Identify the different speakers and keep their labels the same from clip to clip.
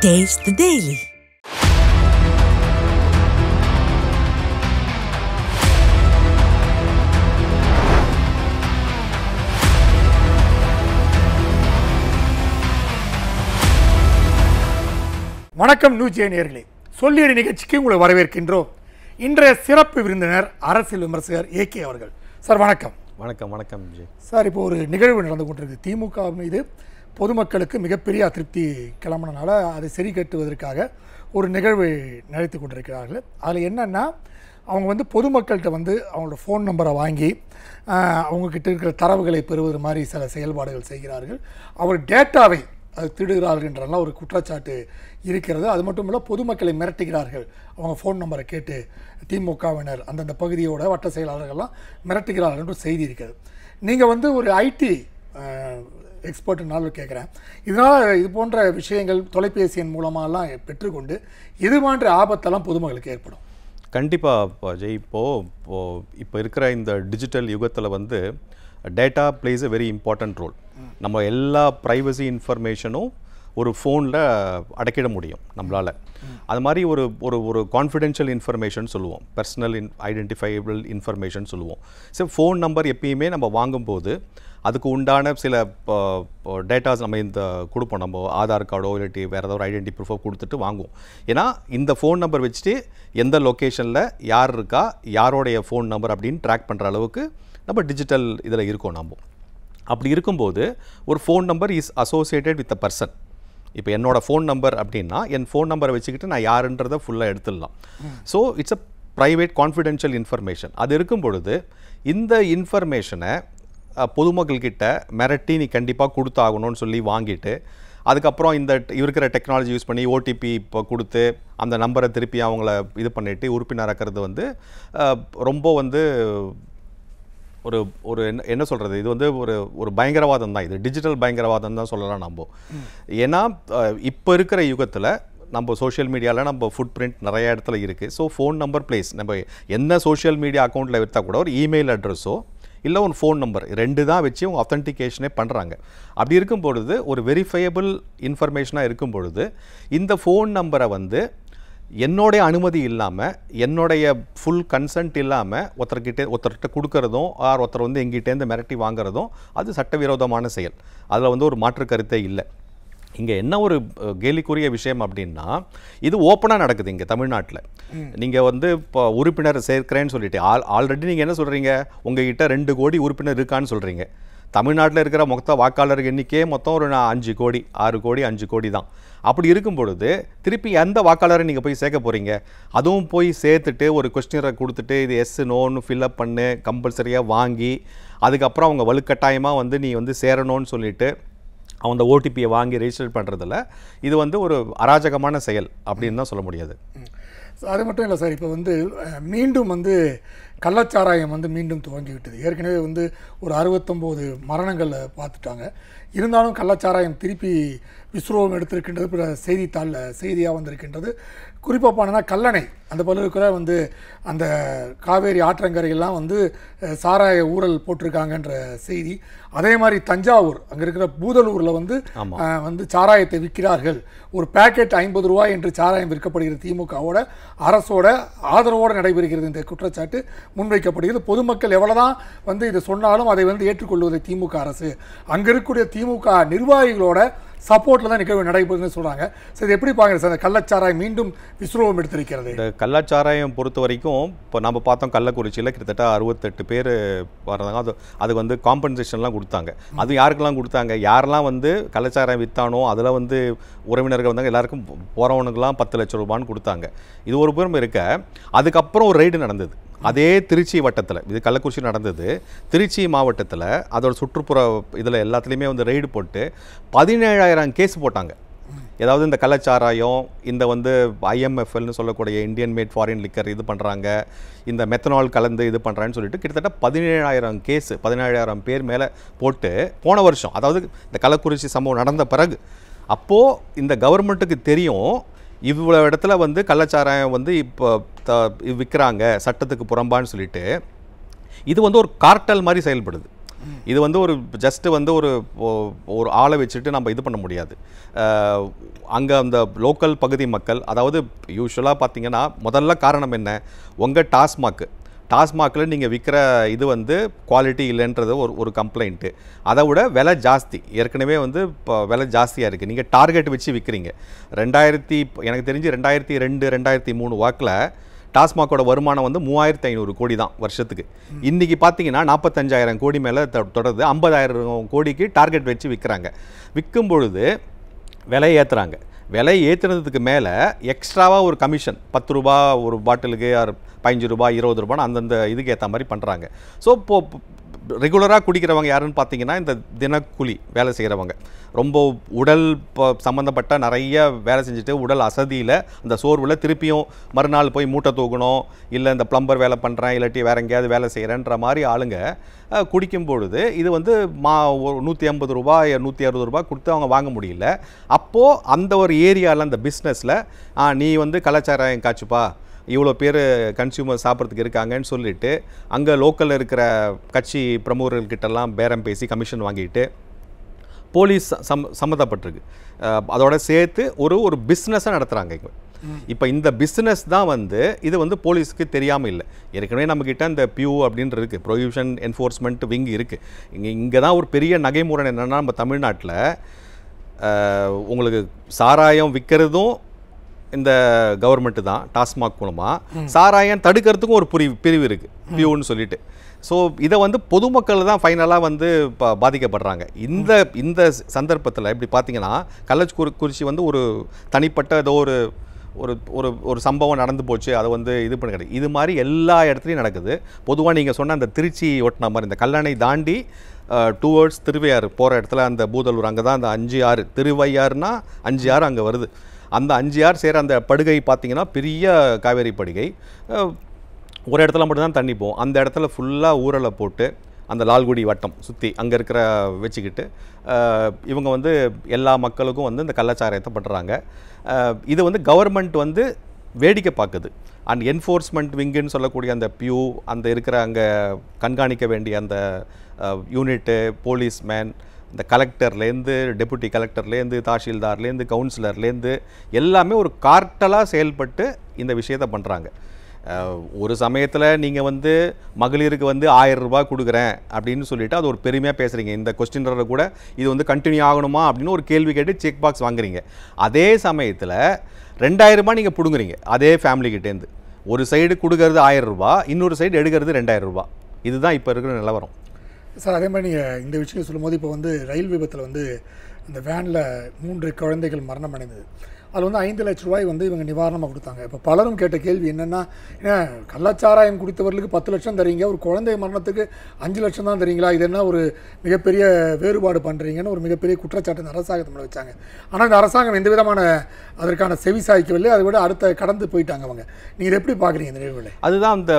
Speaker 1: Taste the Daily.
Speaker 2: வணக்கம் news நேயர்களே, சொல்லியடி நிகழ்ச்சிக்கு உங்களை வரவேற்கின்றோம். இன்றைய சிறப்பு விருந்தினர் அரசியல் விமர்சகர் ஏகே அவர்கள். சார் வணக்கம்.
Speaker 3: வணக்கம். வணக்கம் விஜய்
Speaker 2: சார், இப்போ ஒரு நிகழ்வு நடந்து கொண்டிருக்கு. திமுக மீது பொதுமக்களுக்கு மிகப்பெரிய அதிருப்தி கிளம்பினால அதை சரி கட்டுவதற்காக ஒரு நிகழ்வு நடத்தி கொண்டிருக்கிறார்கள். அதில் என்னென்னா, அவங்க பொதுமக்கள்கிட்ட அவங்களோட ஃபோன் நம்பரை வாங்கி அவங்கக்கிட்ட இருக்கிற தரவுகளை பெறுவது மாதிரி சில செயல்பாடுகள் செய்கிறார்கள். அவர் டேட்டாவை அது திருடுகிறார்கள் என்றெல்லாம் ஒரு குற்றச்சாட்டு இருக்கிறது. அது மட்டும் இல்லை, பொதுமக்களை மிரட்டுகிறார்கள். அவங்க ஃபோன் நம்பரை கேட்டு திமுகவினர் அந்தந்த பகுதியோட வட்ட செயலாளர்கள்லாம் மிரட்டுகிறார்கள் என்று செய்தி இருக்கிறது. நீங்கள் ஒரு ஐடி எக்ஸ்பர்ட்னாலும் கேட்குறேன், இதனால் இது போன்ற விஷயங்கள் தொலைபேசியின் மூலமாகலாம் பெற்றுக்கொண்டு இது போன்ற ஆபத்தெல்லாம் பொதுமக்களுக்கு ஏற்படும்.
Speaker 3: கண்டிப்பாக ஜெய். இப்போ இருக்கிற இந்த டிஜிட்டல் யுகத்தில் data plays a very important role. நம்ம எல்லா ப்ரைவசி இன்ஃபர்மேஷனும் ஒரு ஃபோனில் அடக்கிட முடியும் நம்மளால். அது மாதிரி ஒரு ஒரு ஒரு கான்ஃபிடென்ஷியல் இன்ஃபர்மேஷன் சொல்லுவோம், பர்சனல் ஐடென்டிஃபைபிள் இன்ஃபர்மேஷன் சொல்லுவோம். ஸோ ஃபோன் நம்பர் எப்பயுமே நம்ம வாங்கும்போது அதுக்கு உண்டான சில டேட்டாஸ் நம்ம கொடுப்போம். நம்ம ஆதார் கார்டோ இல்லாட்டி வேறு ஏதாவது ஒரு ஐடென்டி ப்ரூஃபோ கொடுத்துட்டு வாங்குவோம். ஏன்னா இந்த ஃபோன் நம்பர் வச்சுட்டு எந்த லொக்கேஷனில் யார் இருக்கா, யாரோடைய ஃபோன் நம்பர் அப்படின்னு ட்ராக் பண்ணுற அளவுக்கு நம்ம டிஜிட்டல் இதில் இருக்கோம். நம்ம அப்படி இருக்கும்போது ஒரு phone number is associated with a person. இப்போ என்னோடய ஃபோன் நம்பர் அப்படின்னா என் ஃபோன் நம்பரை வச்சுக்கிட்டு நான் யாருன்றதை ஃபுல்லாக எடுத்துடலாம். So it's a private confidential information. அது இருக்கும் பொழுது இந்த இன்ஃபர்மேஷனை பொதுமக்கள்கிட்ட மிரட்டி நீ கண்டிப்பாக கொடுத்தாகணும்னு சொல்லி வாங்கிட்டு அதுக்கப்புறம் இந்த இருக்கிற டெக்னாலஜி யூஸ் பண்ணி ஓடிபி இப்போ கொடுத்து அந்த நம்பரை திருப்பி அவங்கள இது பண்ணிவிட்டு உறுப்பினராக்கிறது ரொம்ப ஒரு ஒரு என்ன சொல்கிறது, இது ஒரு ஒரு பயங்கரவாதம் தான். இது டிஜிட்டல் பயங்கரவாதம் தான் சொல்லலாம் நம்ம. ஏன்னா இப்போ இருக்கிற யுகத்தில் நம்ம சோஷியல் மீடியாவில் நம்ம ஃபுட் பிரிண்ட் நிறைய இடத்துல இருக்குது. ஸோ ஃபோன் நம்பர் பிளேஸ் நம்ம என்ன சோஷியல் மீடியா அக்கௌண்ட்டில் எடுத்தால் கூட ஒரு இமெயில் அட்ரஸோ இல்லை ஒரு ஃபோன் நம்பர் ரெண்டு தான் வச்சு அவங்க ஆத்தென்டிகேஷனே பண்ணுறாங்க. அப்படி இருக்கும் பொழுது ஒரு வெரிஃபையபிள் இன்ஃபர்மேஷனாக இருக்கும் பொழுது இந்த ஃபோன் நம்பரை என்னுடைய அனுமதி இல்லாமல் என்னுடைய ஃபுல் கன்சென்ட் இல்லாமல் ஒருத்தர்கிட்ட கொடுக்கறதும் ஒருத்தர் எங்கிட்டேருந்து மிரட்டி வாங்குறதும் அது சட்டவிரோதமான செயல். அதில் ஒரு மாற்று கருத்தே இல்லை. இங்கே என்ன ஒரு கேலிக்குரிய விஷயம் அப்படின்னா, இது ஓப்பனாக நடக்குது இங்கே தமிழ்நாட்டில். நீங்கள் இப்போ உறுப்பினர் சேர்க்கிறேன்னு சொல்லிட்டு ஆல்ரெடி நீங்கள் என்ன சொல்கிறீங்க, உங்ககிட்ட 2 கோடி உறுப்பினர் இருக்கான்னு சொல்கிறீங்க. தமிழ்நாட்டில் இருக்கிற மொத்த வாக்காளர் எண்ணிக்கையே மொத்தம் ஒரு 5 கோடி 6 கோடி 5 கோடி தான். அப்படி இருக்கும் பொழுது திருப்பி எந்த வாக்காளரை நீங்கள் போய் சேர்க்க போகிறீங்க? அதுவும் போய் சேர்த்துட்டு ஒரு கொஸ்டினரை கொடுத்துட்டு இது எஸ் நோன்னு ஃபில்அப் பண்ணு கம்பல்சரியாக வாங்கி அதுக்கப்புறம் அவங்க வலுக்கட்டாயமாக நீ சேரணும்னு சொல்லிட்டு அவங்க ஓடிபியை வாங்கி ரெஜிஸ்டர் பண்ணுறதில்ல. இது ஒரு அராஜகமான செயல் அப்படின்னு தான் சொல்ல முடியாது.
Speaker 2: அது மட்டும் இல்லை சார், இப்போ மீண்டும் கள்ளச்சாராயம் மீண்டும் துவங்கிவிட்டது. ஏற்கனவே ஒரு 69 மரணங்களை பார்த்துட்டாங்க. இருந்தாலும் கள்ளச்சாராயம் திருப்பி விஸ்ரோகம் எடுத்திருக்கின்றது செய்தித்தாளில் செய்தியாக வந்திருக்கின்றது. குறிப்பாக போனோன்னா கல்லணை அந்த பகுதியில் அந்த காவேரி ஆற்றங்கரையெல்லாம் சாராய ஊழல் போட்டிருக்காங்கன்ற செய்தி. அதே மாதிரி தஞ்சாவூர் அங்கே இருக்கிற பூதலூரில் சாராயத்தை விற்கிறார்கள், ஒரு பேக்கெட் 50 ரூபாய் என்று சாராயம் விற்கப்படுகிறது. திமுகவோட அரசோட ஆதரவோடு நடைபெறுகிறது இந்த குற்றச்சாட்டு முன்வைக்கப்படுகிறது. பொதுமக்கள் எவ்வளோதான் இதை சொன்னாலும் அதை ஏற்றுக்கொள்வதை திமுக அரசு அங்கே இருக்கக்கூடிய திமுக நிர்வாகிகளோட சப்போர்ட்டில் தான் நிகழ்வு நடைபெறுதுன்னு சொல்கிறாங்க. ஸோ இது எப்படி பார்க்குறது சார்? கள்ளச்சாராயம் மீண்டும் விஸ்ரோகம் எடுத்திருக்கிறது.
Speaker 3: இந்த கள்ளச்சாராயம் பொறுத்த வரைக்கும் இப்போ நம்ம பார்த்தோம், கள்ளக்குறிச்சியில் கிட்டத்தட்ட 68 பேர் வர்றாங்க. அது காம்பன்சேஷன்லாம் கொடுத்தாங்க. அது யாருக்கெல்லாம் கொடுத்தாங்க? யாரெல்லாம் கள்ளச்சாராயம் விற்றானோ அதில் உறவினர்கள் எல்லாருக்கும் போகிறவனுக்கெல்லாம் 10 லட்சம் ரூபான்னு கொடுத்தாங்க. இது ஒரு புறம் இருக்க, அதுக்கப்புறம் ஒரு ரைடு நடந்தது. அதே திருச்சி வட்டத்தில், இது கள்ளக்குறிச்சி நடந்தது, திருச்சி மாவட்டத்தில் அதோட சுற்றுப்புற இதில் எல்லாத்துலேயுமே ரெய்டு போட்டு 17,000 கேஸ் போட்டாங்க. ஏதாவது இந்த கள்ளச்சாராயம், இந்த IMFLன்னு சொல்லக்கூடிய இந்தியன் மேட் ஃபாரின் லிக்கர் இது பண்ணுறாங்க, இந்த மெத்தனால் கலந்து இது பண்ணுறான்னு சொல்லிட்டு கிட்டத்தட்ட 17,000 கேஸ் 17,000 பேர் மேலே போட்டு போன வருஷம், அதாவது இந்த கள்ளக்குறிச்சி சம்பவம் நடந்த பிறகு. அப்போது இந்த கவர்மெண்ட்டுக்கு தெரியும் இவ்வளோ இடத்துல கள்ளச்சாராயம் இப்போ விற்கிறாங்க சட்டத்துக்கு புறம்பான்னு சொல்லிட்டு. இது ஒரு கார்ட்டல் மாதிரி செயல்படுது. இது வந்து ஒரு ஜஸ்ட்டு வந்து ஒரு ஆளை வச்சுட்டு நம்ம இது பண்ண முடியாது. அங்கே அந்த லோக்கல் பகுதி மக்கள், அதாவது யூஸ்வலாக பார்த்தீங்கன்னா முதல்ல காரணம் என்ன, உங்கள் டாஸ்மாகில் நீங்கள் விற்கிற இது வந்து குவாலிட்டி இல்லைன்றது ஒரு கம்ப்ளைண்ட்டு. அதை விட விலை ஜாஸ்தி, ஏற்கனவே வந்து இப்போ விலை ஜாஸ்தியாக இருக்குது. நீங்கள் டார்கெட் வச்சு விற்கிறீங்க. எனக்கு தெரிஞ்சு 2002 2003 வாக்கில் டாஸ்மாகோட வருமானம் வந்து 3500 கோடி தான் வருஷத்துக்கு. இன்றைக்கி பார்த்தீங்கன்னா 45,000 கோடி மேலே தொடருது. 50,000 கோடிக்கு டார்கெட் வச்சு விற்கிறாங்க. விற்கும் பொழுது விலை ஏற்றுறாங்க. விலை ஏற்றுனதுக்கு மேலே எக்ஸ்ட்ராவாக ஒரு கமிஷன் 10 ரூபா ஒரு பாட்டிலுக்கு, 15 ரூபா 20 ரூபான்னு அந்தந்த இதுக்கு ஏற்ற மாதிரி பண்ணுறாங்க. ஸோ இப்போது ரெகுலராக குடிக்கிறவங்க யாருன்னு பார்த்தீங்கன்னா இந்த தினக்கூலி வேலை செய்கிறவங்க, ரொம்ப உடல் சம்மந்தப்பட்ட நிறைய வேலை செஞ்சுட்டு உடல் அசதியில் அந்த சோர்வில் திருப்பியும் மறுநாள் போய் மூட்டை தூக்கணும், இல்லை இந்த ப்ளம்பர் வேலை பண்ணுறேன், இல்லாட்டி வேறு எங்கேயாவது வேலை செய்கிறேன்ற மாதிரி ஆளுங்க குடிக்கும் பொழுது இது வந்து 150 ரூபா 160 ரூபா கொடுத்து அவங்க வாங்க முடியல. அப்போது அந்த ஒரு ஏரியாவில் அந்த பிஸ்னஸில் நீ வந்து கலாச்சாரம் காய்ச்சுப்பா, இவ்வளோ பேர் கன்சியூமர் சாப்பிட்றதுக்கு இருக்காங்கன்னு சொல்லிட்டு அங்கே லோக்கலில் இருக்கிற கட்சி பிரமுகர்கள்கிட்டலாம் பேரம் பேசி கமிஷன் வாங்கிட்டு போலீஸ் சம்மந்தப்பட்டிருக்கு. அதோட சேர்த்து ஒரு பிஸ்னஸாக நடத்துகிறாங்க இங்கே. இப்போ இந்த பிஸ்னஸ் தான் வந்து இது வந்து போலீஸுக்கு தெரியாமல் இல்லை. ஏற்கனவே நம்மக்கிட்ட இந்த பியூ அப்படின்றது இருக்குது, ப்ரொஹிபிஷன் என்ஃபோர்ஸ்மெண்ட் விங் இருக்குது. இங்கே தான் ஒரு பெரிய நகைமுறை என்னென்னா, நம்ம தமிழ்நாட்டில் உங்களுக்கு சாராயம் விற்கிறதும் இந்த கவர்மெண்ட்டு தான் டாஸ்மாக் மூலமாக, சாராயம் தடுக்கிறதுக்கும் ஒரு பிரிவு இருக்குது பியூன்னு சொல்லிட்டு. ஸோ இதை வந்து பொதுமக்கள் தான் ஃபைனலாக வந்து பாதிக்கப்படுறாங்க. இந்த சந்தர்ப்பத்தில் இப்படி பார்த்தீங்கன்னா கள்ளக்குறிச்சி வந்து ஒரு தனிப்பட்ட ஏதோ ஒரு சம்பவம் நடந்து போச்சு, அதை வந்து இது பண்ண கிடையாது. இது மாதிரி எல்லா இடத்துலையும் நடக்குது. பொதுவாக நீங்கள் சொன்ன அந்த திருச்சி ஒட்டின மாதிரி இந்த கல்லணை தாண்டி டுவர்ட்ஸ் திருவையாறு போகிற இடத்துல அந்த பூதலூர், அங்கே தான் அந்த 5 ஆறு, திருவையாறுனா 5 ஆறு அங்கே வருது. அந்த 5 ஆறு சேர அந்த படுகை பார்த்திங்கன்னா பெரிய காவேரி படுகை. ஒரு இடத்துல மட்டும்தான் தண்ணி போகும். அந்த இடத்துல ஃபுல்லாக ஊரலை போட்டு அந்த லால்குடி வட்டம் சுற்றி அங்கே இருக்கிற வச்சுக்கிட்டு இவங்க வந்து எல்லா மக்களுக்கும் வந்து இந்த கள்ளச்சாராயத்தை பண்ணுறாங்க. இது வந்து கவர்மெண்ட் வந்து வேடிக்கை பார்க்குது. அண்ட் என்ஃபோர்ஸ்மெண்ட் விங்குன்னு சொல்லக்கூடிய அந்த பியூ, அந்த இருக்கிற அங்கே கண்காணிக்க வேண்டிய அந்த யூனிட்டு, போலீஸ்மேன், இந்த கலெக்டர்லேருந்து டெபுட்டி கலெக்டர்லேருந்து தாசில்தார்லேருந்து கவுன்சிலர்லேருந்து எல்லாமே ஒரு கார்ட்டலாக செயல்பட்டு இந்த விஷயத்தை பண்ணுறாங்க. ஒரு சமயத்தில் நீங்கள் வந்து மகளிருக்கு வந்து 1000 ரூபாய் கொடுக்குறேன் அப்படின்னு சொல்லிவிட்டு அது ஒரு பெருமையாக பேசுகிறீங்க. இந்த கொஸ்டின்ல கூட இது வந்து கண்டினியூ ஆகணுமா அப்படின்னு ஒரு கேள்வி கேட்டு செக் பாக்ஸ் வாங்குறீங்க. அதே சமயத்தில் 2000 ரூபாய் நீங்கள் பிடுங்குறீங்க அதே ஃபேமிலிக்கிட்டேருந்து. ஒரு சைடு கொடுக்கறது 1000 ரூபாய், இன்னொரு சைடு எடுக்கிறது 2000 ரூபாய். இதுதான் இப்போ இருக்கிற நிலவரம்
Speaker 2: சார். அதே மாதிரி நீங்கள் இந்த விஷயம் சொல்லும்போது இப்போ வந்து ரயில் விபத்தில் வந்து இந்த வேனில் 3 குழந்தைகள் மரணம் அடைந்தது. அதில் வந்து 5 லட்ச ரூபாய் வந்து இவங்க நிவாரணமாக கொடுத்தாங்க. இப்போ பலரும் கேட்ட கேள்வி என்னென்னா, கள்ளச்சாராயம் குடித்தவர்களுக்கு 10 லட்சம் தரீங்க, ஒரு குழந்தை மரணத்துக்கு 5 லட்சம் தான் தரீங்களா, இது என்ன ஒரு மிகப்பெரிய வேறுபாடு பண்ணுறீங்கன்னு ஒரு மிகப்பெரிய குற்றச்சாட்டு இந்த அரசாங்கத்தை வச்சாங்க. ஆனால் இந்த அரசாங்கம் எந்த விதமான அதற்கான செவி சாய்க்கவில்லை. அதை விட அடுத்த கடந்து போயிட்டாங்க அவங்க. நீங்கள் எப்படி பார்க்குறீங்க இந்த நிகழ்வுகளை?
Speaker 3: அதுதான் அந்த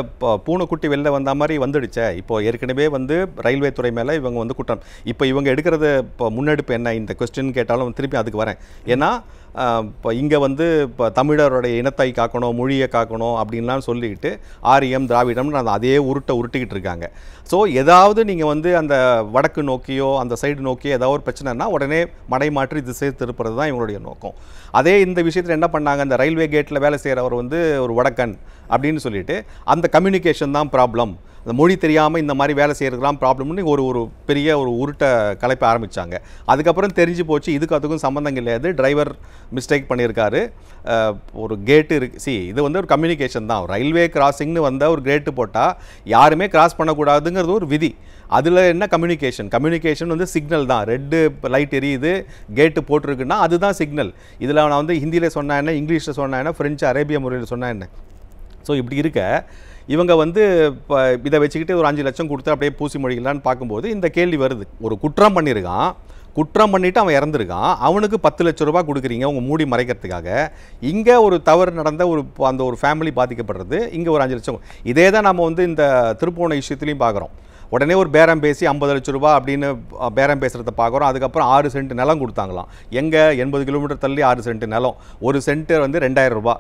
Speaker 3: பூனைக்குட்டி வெளில வந்த மாதிரி வந்துடுச்சே. இப்போ ஏற்கனவே வந்து ரயில்வே துறை மேலே இவங்க வந்து குற்றம். இப்போ இவங்க எடுக்கிறது இப்போ முன்னெடுப்பு என்ன, இந்த கொஸ்டின் கேட்டாலும் திருப்பி அதுக்கு வரேன். ஏன்னா இப்போ இங்கே வந்து இப்போ தமிழருடைய இனத்தை காக்கணும், மொழியை காக்கணும் அப்படின்லாம் சொல்லிக்கிட்டு ஆரியம் திராவிடம்னு அந்த அதே உருட்டிக்கிட்டு இருக்காங்க. ஸோ ஏதாவது நீங்கள் வந்து அந்த வடக்கு நோக்கியோ அந்த சைடு நோக்கியோ ஏதாவது ஒரு பிரச்சனைனா உடனே மடை மாற்றி திசை திருப்புறது தான் இவங்களுடைய நோக்கம். அதே இந்த விஷயத்தில் என்ன பண்ணாங்க, அந்த ரயில்வே கேட்டில் வேலை செய்கிறவர் வந்து ஒரு வடக்கன் அப்படின்னு சொல்லிட்டு அந்த கம்யூனிகேஷன் தான் ப்ராப்ளம், அந்த மொழி தெரியாமல் இந்த மாதிரி வேலை செய்கிறதுலாம் ப்ராப்ளம்னு ஒரு பெரிய ஒரு உருட்டை கலைப்ப ஆரம்பித்தாங்க. அதுக்கப்புறம் தெரிஞ்சு போச்சு இதுக்கு அதுக்கும் சம்மந்தம் கிடையாது, டிரைவர் மிஸ்டேக் பண்ணியிருக்காரு, ஒரு கேட்டு இருக்கு. இது வந்து ஒரு கம்யூனிகேஷன் தான். ரயில்வே கிராசிங்னு வந்த ஒரு கேட்டு போட்டால் யாருமே கிராஸ் பண்ணக்கூடாதுங்கிறது ஒரு விதி. அதில் என்ன கம்யூனிகேஷன் வந்து சிக்னல் தான். ரெட்டு லைட் எரியுது, கேட்டு போட்டிருக்குன்னா அதுதான் சிக்னல். இதில் நான் வந்து ஹிந்தியில் சொன்னா என்ன, இங்கிலீஷில் சொன்னா என்ன, ஃப்ரெஞ்சு அரேபிய முறையில் சொன்னா என்ன. ஸோ இப்படி இருக்க இவங்க வந்து இப்போ இதை வச்சுக்கிட்டு ஒரு 5 லட்சம் கொடுத்து அப்படியே பூசி மொழிகளான்னு பார்க்கும்போது இந்த கேள்வி வருது. ஒரு குற்றம் பண்ணியிருக்கான், குற்றம் பண்ணிவிட்டு அவன் இறந்துருக்கான், அவனுக்கு 10 லட்ச ரூபா கொடுக்குறீங்க உங்கள் மூடி மறைக்கிறதுக்காக. இங்கே ஒரு தவறு நடந்த அந்த ஒரு ஃபேமிலி பாதிக்கப்படுறது, இங்கே ஒரு 5 லட்சம். இதே தான் நம்ம வந்து இந்த திருப்போண விஷயத்துலையும் பார்க்குறோம். உடனே ஒரு பேரம் பேசி 50 லட்ச ரூபா அப்படின்னு பேரம் பேசுகிறத பார்க்குறோம். அதுக்கப்புறம் 6 சென்ட் நிலம் கொடுத்தாங்களாம். எங்கே 80 கிலோமீட்டர் தள்ளி 6 சென்ட் நிலம், ஒரு சென்ட்டு வந்து 2000 ரூபா.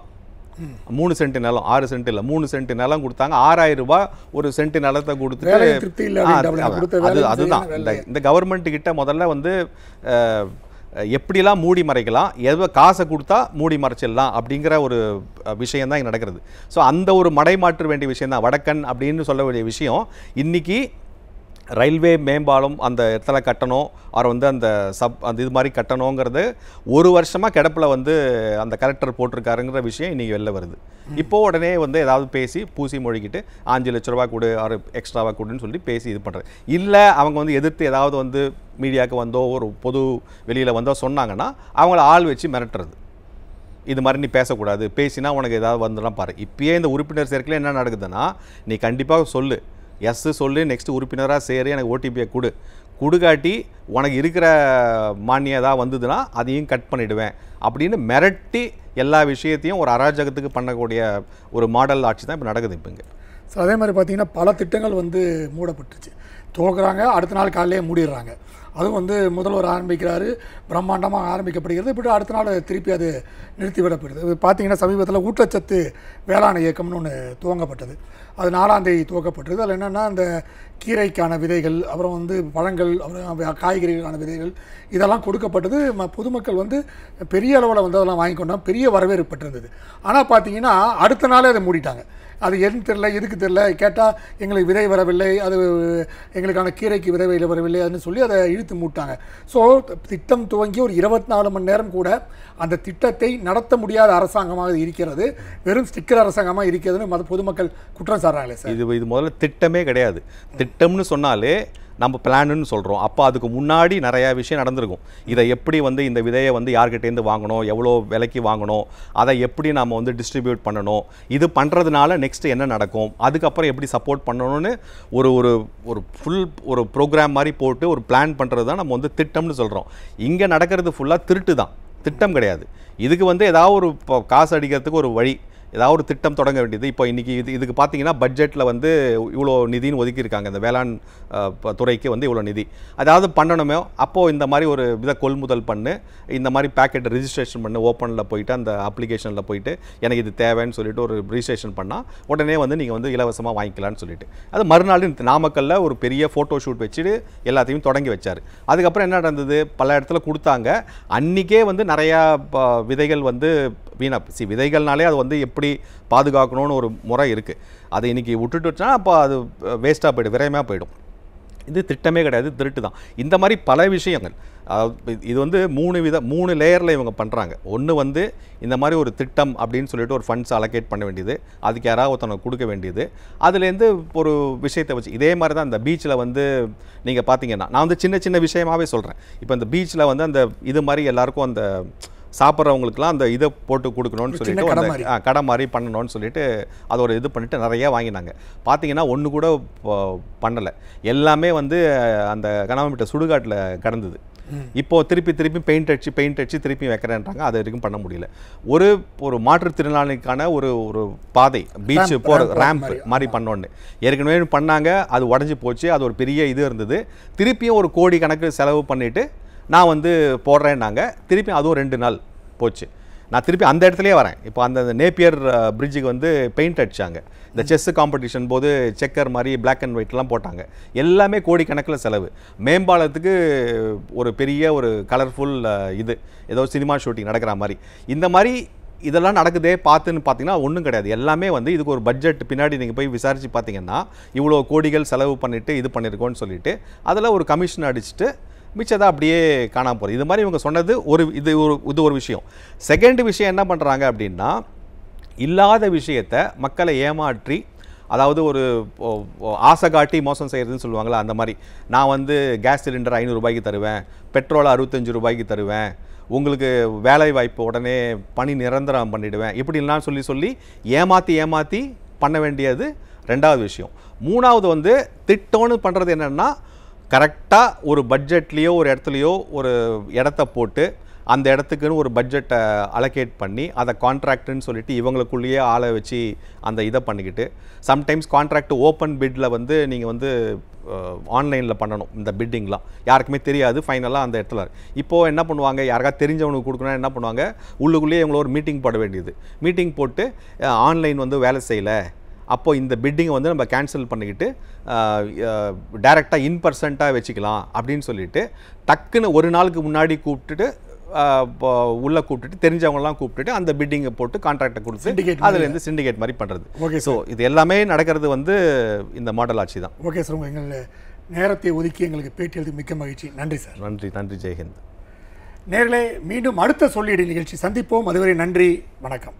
Speaker 3: 3 சென்ட் நிலம், 6 சென்ட் இல்லை 3 சென்ட் நிலம் கொடுத்தாங்க. 6000 ரூபாய் ஒரு சென்ட் நிலத்தை கொடுத்துட்டு அதுதான் இந்த கவர்மெண்ட் கிட்ட முதல்ல வந்து எப்படிலாம் மூடி மறைக்கலாம், எவ்வளோ காசை கொடுத்தா மூடி மறைச்சிடலாம் அப்படிங்கிற ஒரு விஷயம் தான் இங்கே நடக்கிறது. ஸோ அந்த ஒரு மடைமாற்ற வேண்டிய விஷயம் தான் வடக்கன் அப்படின்னு சொல்ல வேண்டிய விஷயம். இன்றைக்கி ரயில்வே மேம்பாலம் அந்த இடத்துல கட்டணும், அவர் வந்து அந்த இது மாதிரி கட்டணுங்கிறது ஒரு வருஷமாக கிடப்பில் வந்து அந்த கலெக்டர் போட்டிருக்காருங்கிற விஷயம் இன்றைக்கி வெளில வருது. இப்போது உடனே வந்து ஏதாவது பேசி பூசி மொழிகிட்டு 5 லட்ச ரூபா கொடு, அவர் எக்ஸ்ட்ராவாக கொடுன்னு சொல்லி பேசி இது பண்ணுறது. இல்லை அவங்க வந்து எதிர்த்து ஏதாவது வந்து மீடியாவுக்கு வந்தோ ஒரு பொது வெளியில் வந்தோ சொன்னாங்கன்னா அவங்கள ஆள் வச்சு மிரட்டுறது. இது மாதிரி நீ பேசக்கூடாது, பேசினா உனக்கு ஏதாவது வந்துலாம் பாரு. இப்போயே இந்த உறுப்பினர் சேர்க்கையில் என்ன நடக்குதுன்னா, நீ கண்டிப்பாக சொல்லு, எஸ் சொல்லு, நெக்ஸ்ட் உறுப்பினராக சேரு, எனக்கு ஓடிபியை கொடுக்காட்டி உனக்கு இருக்கிற மானியம் ஏதாவது வந்ததுன்னா அதையும் கட் பண்ணிவிடுவேன் அப்படின்னு மிரட்டி எல்லா விஷயத்தையும் ஒரு அராஜகத்துக்கு பண்ணக்கூடிய ஒரு மாடல் ஆட்சி தான் இப்போ நடக்குது. இப்போ இங்கே
Speaker 2: ஸோ அதே மாதிரி பார்த்திங்கன்னா பல திட்டங்கள் வந்து மூடப்பட்டுருச்சு. துவக்குறாங்க, அடுத்த நாள் காலையிலே மூடிடுறாங்க. அதுவும் வந்து முதல்வர் ஆரம்பிக்கிறாரு, பிரம்மாண்டமாக ஆரம்பிக்கப்படுகிறது, இப்படி அடுத்த நாள் திருப்பி அது நிறுத்திவிடப்படுது. பார்த்திங்கன்னா சமீபத்தில் ஊட்டச்சத்து வேளாண் இயக்கம்னு ஒன்று துவங்கப்பட்டது. அது 4ஆம் தேதி துவக்கப்பட்டது. அதில் என்னென்னா அந்த கீரைக்கான விதைகள், அப்புறம் வந்து பழங்கள், அப்புறம் காய்கறிகளுக்கான விதைகள் இதெல்லாம் கொடுக்கப்பட்டது. பொதுமக்கள் வந்து பெரிய அளவில் வந்து அதெல்லாம் வாங்கி கொண்டோம், பெரிய வரவேற்பு பெற்றிருந்தது. ஆனால் பார்த்திங்கன்னா அடுத்த நாளே அதை மூடிட்டாங்க. அது எதுன்னு தெரில, எதுக்கு தெரில, கேட்டால் எங்களுக்கு விதை வரவில்லை, அது எங்களுக்கான கீரைக்கு விதை வரவில்லை அதுன்னு சொல்லி அதை இழுத்து மூட்டாங்க. ஸோ திட்டம் துவங்கி ஒரு 24 மணி நேரம் கூட அந்த திட்டத்தை நடத்த முடியாத அரசாங்கமாக இருக்கிறது, வெறும் ஸ்டிக்கர் அரசாங்கமாக இருக்கிறதுன்னு பொதுமக்கள் குற்றம் சாட்டுறாங்களே சார்.
Speaker 3: இது முதல்ல திட்டமே கிடையாது. திட்டம்னு சொன்னாலே நம்ம பிளான்னு சொல்கிறோம். அப்போ அதுக்கு முன்னாடி நிறையா விஷயம் நடந்திருக்கும். இதை எப்படி வந்து இந்த விதையை வந்து யார்கிட்டேருந்து வாங்கணும், எவ்வளோ விலைக்கு வாங்கணும், அதை எப்படி நம்ம வந்து டிஸ்ட்ரிபியூட் பண்ணணும், இது பண்ணுறதுனால நெக்ஸ்ட்டு என்ன நடக்கும், அதுக்கப்புறம் எப்படி சப்போர்ட் பண்ணணும்னு ஒரு ஒரு ஒரு ஃபுல் ஒரு ப்ரோக்ராம் மாதிரி போட்டு ஒரு பிளான் பண்ணுறது தான் நம்ம வந்து திட்டம்னு சொல்கிறோம். இங்கே நடக்கிறது ஃபுல்லாக திருட்டு தான், திட்டம் கிடையாது. இதுக்கு வந்து ஏதாவது ஒரு காசு அடிக்கிறதுக்கு ஒரு வழி, ஏதாவது ஒரு திட்டம் தொடங்க வேண்டியது. இப்போ இன்றைக்கி இதுக்கு பார்த்தீங்கன்னா பட்ஜெட்டில் வந்து இவ்வளோ நிதின்னு ஒதுக்கியிருக்காங்க, இந்த வேளாண் துறைக்கு வந்து இவ்வளோ நிதி அதாவது பண்ணணுமே. அப்போது இந்த மாதிரி ஒரு வித கொள்முதல் பண்ணு, இந்த மாதிரி பேக்கெட் ரிஜிஸ்ட்ரேஷன் பண்ணு, ஓப்பனில் போயிட்டு அந்த அப்ளிகேஷனில் போயிட்டு எனக்கு இது தேவைன்னு சொல்லிட்டு ஒரு ரிஜிஸ்ட்ரேஷன் பண்ணால் உடனே வந்து நீங்கள் வந்து இலவசமாக வாங்கிக்கலான்னு சொல்லிட்டு அது மறுநாள் நாமக்கல்ல ஒரு பெரிய ஃபோட்டோ ஷூட் வச்சுட்டு எல்லாத்தையும் தொடங்கி வச்சார். அதுக்கப்புறம் என்ன நடந்தது, பல இடத்துல கொடுத்தாங்க. அன்றைக்கே வந்து நிறையா விதைகள் வந்து வீணாக விதைகள்னாலே அது வந்து எப்படி பாதுகாக்கணும்னு ஒரு முறை இருக்குது. அதை இன்றைக்கி விட்டுட்டுச்சுன்னா அப்போ அது வேஸ்ட்டாக போய்டும், விரையமாக போயிடும். இது திட்டமே கிடையாது, திருட்டு தான். இந்த மாதிரி பல விஷயங்கள், இது வந்து 3 லேயரில் இவங்க பண்ணுறாங்க. ஒன்று வந்து இந்த மாதிரி ஒரு திட்டம் அப்படின்னு சொல்லிட்டு ஒரு ஃபண்ட்ஸ் அலோகேட் பண்ண வேண்டியது, அதுக்கு யாராவது ஒருத்தவங்க கொடுக்க வேண்டியது, அதுலேருந்து ஒரு விஷயத்தை வச்சு இதே மாதிரி தான் இந்த பீச்சில் வந்து நீங்கள் பார்த்தீங்கன்னா நான் வந்து சின்ன சின்ன விஷயமாகவே சொல்கிறேன். இப்போ இந்த பீச்சில் வந்து அந்த இது மாதிரி எல்லாருக்கும் அந்த சாப்பிட்றவங்களுக்குலாம் அந்த இதை போட்டு கொடுக்கணும்னு சொல்லிட்டு அந்த கடை மாதிரி பண்ணணும்னு சொல்லிட்டு அதை ஒரு இது பண்ணிவிட்டு நிறையா வாங்கினாங்க. பார்த்தீங்கன்னா ஒன்று கூட பண்ணலை, எல்லாமே வந்து அந்த கனவாமிட்ட சுடுகாட்டில் கடந்தது. இப்போது திருப்பி பெயிண்ட் அடிச்சு திருப்பி வைக்கிறேன்றாங்க. அது வரைக்கும் பண்ண முடியல. ஒரு மாற்றுத்திறனாளிக்கான ஒரு பாதை பீச் போகிற ரேம்ப் மாதிரி பண்ணோன்னு ஏற்கனவே பண்ணாங்க, அது உடஞ்சி போச்சு. அது ஒரு பெரிய இது இருந்தது. திருப்பியும் ஒரு கோடி கணக்கு செலவு பண்ணிவிட்டு நான் வந்து போடுறேன்னாங்க. திருப்பி அதுவும் 2 நாள் போச்சு. நான் திருப்பி அந்த இடத்துலையே வரேன். இப்போ அந்த நேப்பியர் பிரிட்ஜுக்கு வந்து பெயிண்ட் அடித்தாங்க. இந்த செஸ் காம்படிஷன் போது செக்கர் மாதிரி பிளாக் அண்ட் ஒயிட்லாம் போட்டாங்க. எல்லாமே கோடிக்கணக்கில் செலவு. மேம்பாலத்துக்கு ஒரு பெரிய ஒரு கலர்ஃபுல் இது ஏதோ சினிமா ஷூட்டிங் நடக்கிற மாதிரி. இந்த மாதிரி இதெல்லாம் நடக்குதே பார்த்துன்னு பார்த்தீங்கன்னா ஒன்றும் கிடையாது. எல்லாமே வந்து இதுக்கு ஒரு பட்ஜெட் பின்னாடி நீங்கள் போய் விசாரித்து பார்த்தீங்கன்னா இவ்வளோ கோடிகள் செலவு பண்ணிவிட்டு இது பண்ணியிருக்கோன்னு சொல்லிட்டு அதில் ஒரு கமிஷன் அடிச்சுட்டு மிச்சத்தை அப்படியே காணாமல் போகிறது. இது மாதிரி இவங்க சொன்னது இது ஒரு விஷயம். செகண்ட் விஷயம் என்ன பண்ணுறாங்க அப்படின்னா, இல்லாத விஷயத்தை மக்களை ஏமாற்றி, அதாவது ஒரு ஆசை காட்டி மோசம் செய்கிறதுன்னு சொல்லுவாங்களா, அந்த மாதிரி நான் வந்து கேஸ் சிலிண்டர் 500 ரூபாய்க்கு தருவேன், பெட்ரோல் 65 ரூபாய்க்கு தருவேன், உங்களுக்கு வேலை வாய்ப்பு உடனே பணி நிரந்தரம் பண்ணிவிடுவேன், இப்படிலாம் சொல்லி ஏமாற்றி பண்ண வேண்டியது 2வது விஷயம். 3வது வந்து திட்டம்னு பண்ணுறது என்னென்னா, கரெக்டாக ஒரு பட்ஜெட்லேயோ ஒரு இடத்துலையோ ஒரு இடத்த போட்டு அந்த இடத்துக்குன்னு ஒரு பட்ஜெட்டை அலோகேட் பண்ணி அதை கான்ட்ராக்ட்னு சொல்லிட்டு இவங்களுக்குள்ளேயே ஆளை வச்சு அந்த இதை பண்ணிக்கிட்டு சம்டைம்ஸ் கான்ட்ராக்ட் ஓப்பன் பிட்டில் வந்து நீங்கள் வந்து ஆன்லைனில் பண்ணணும் இந்த பிட்டிங்லாம் யாருக்குமே தெரியாது ஃபைனலாக அந்த இடத்துல இப்போது என்ன பண்ணுவாங்க யாருக்காவது தெரிஞ்சவனுக்கு கொடுக்கணும் என்ன பண்ணுவாங்க உள்ளுக்குள்ளேயே இவங்கள ஒரு மீட்டிங் போட வேண்டியது மீட்டிங் போட்டு ஆன்லைன் வந்து வேலை செய்யலை அப்போது இந்த பிட்டிங்கை வந்து நம்ம கேன்சல் பண்ணிக்கிட்டு டைரெக்டாக இன்பர்சன்ட்டாக வச்சுக்கலாம் அப்படின்னு சொல்லிட்டு டக்குன்னு ஒரு நாளுக்கு முன்னாடி கூப்பிட்டுட்டு உள்ளே கூப்பிட்டுட்டு தெரிஞ்சவங்கலாம் கூப்பிட்டுட்டு அந்த பிட்டிங்கை போட்டு கான்ட்ராக்டை கொடுத்து அதுலேருந்து சிண்டிகேட் மாதிரி பண்ணுறது.
Speaker 2: ஓகே.
Speaker 3: ஸோ இது எல்லாமே நடக்கிறது வந்து இந்த மாடல் ஆட்சி தான்.
Speaker 2: ஓகே சார், உங்கள் எங்கள் நேரத்தை ஒதுக்கி எங்களுக்கு பேட்டி எழுதி மிக்க மகிழ்ச்சி. நன்றி சார்.
Speaker 3: நன்றி நன்றி. ஜெய்ஹிந்த்.
Speaker 2: நேர்களே, மீண்டும் அடுத்த சொல்லியடி நிகழ்ச்சி சந்திப்போம். அதுவரை நன்றி, வணக்கம்.